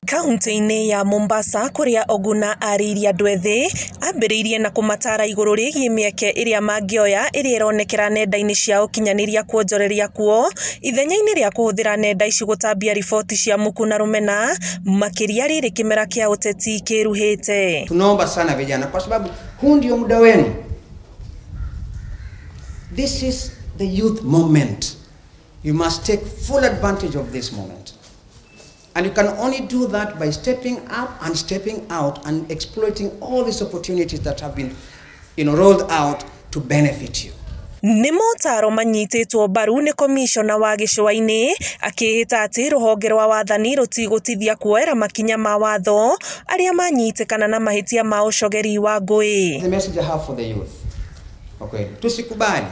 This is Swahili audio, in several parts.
Kaunti-inĩ ya Mombasa kuria Oguna arīa andũ ethĩ ambĩrĩirie na kũmatara igũrũ rĩgiĩ mĩeke ĩrĩa mangĩoya ĩrĩa ĩronekera nenda-inĩ cia ũkinyanĩria kuonjoreria kuo ithenya-inĩ rĩa kũhũthĩra nenda ici gũtambia riboti cia muku na rũmena makĩria rĩrĩ kĩmera kĩa ũteti kĩruhĩte. Tunaomba sana vijana kwa sababu huu ndio muda wenu. This is the youth moment. You must take full advantage of this moment. And you can only do that by stepping up and stepping out and exploiting all these opportunities that have been, rolled out to benefit you. Nĩ motaro manyitĩtwo mbaru nĩ komishona wa gĩcũa-inĩ akĩhĩta atĩ rũhonge rwa wathani rũtigũtithia kuoera makinya ma watho arĩa manyitĩkana na mahĩtia ma ũcogeri wa ngũĩ. The message I have for the youth. Okay. Tusikubali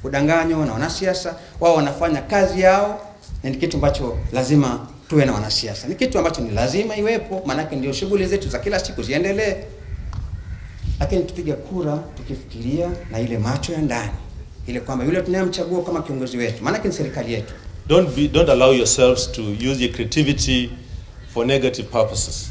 kudanganywa na wanasiasa. Wao wanafanya kazi yao na ni kitu ambacho lazima tuwe na wanasiasa. Ni kitu ambacho ni lazima iwepo, maana ndio shughuli zetu za kila siku ziendelee. Lakini tupige kura tukifikiria na ile macho ya ndani. Ile kwamba yule tunayemchagua kama kiongozi wetu, maana ni serikali yetu. Don't allow yourselves to use your creativity for negative purposes.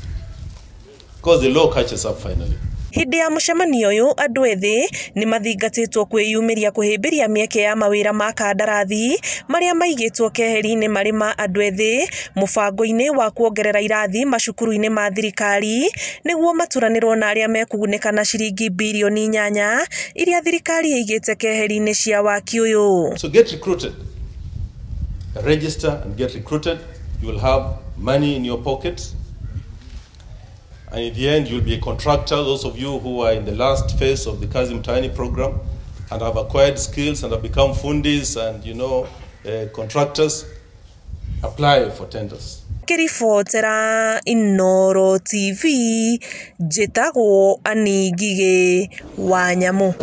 Because the law catches up finally. Hĩndĩ ya mũcemanio ũyũ andũ ethĩ nĩ mathingatĩtwo kwĩyumĩria kũhĩmbĩria mĩeke ya mawĩra ma kandarathi marĩa maigĩtwo keheri-inĩ marĩ ma andũ ethĩ mũbango-inĩ wa kuongerera irathi macukuru-inĩ ma thirikari nĩguo maturanĩrwo na arĩa mekũgunĩka na ciringi bilioni 8 iria thirikari ĩigĩte keheri-inĩ cia waki ũyũ. So get recruited. Register and get recruited. You will have money in your pockets. And in the end, you'll be a contractor. Those of you who are in the last phase of the Kazi Mtaani program and have acquired skills and have become fundis and, contractors, apply for tenders. Kĩribotera Inooro TV, njĩtagwo Ngūī wa Nyamũ.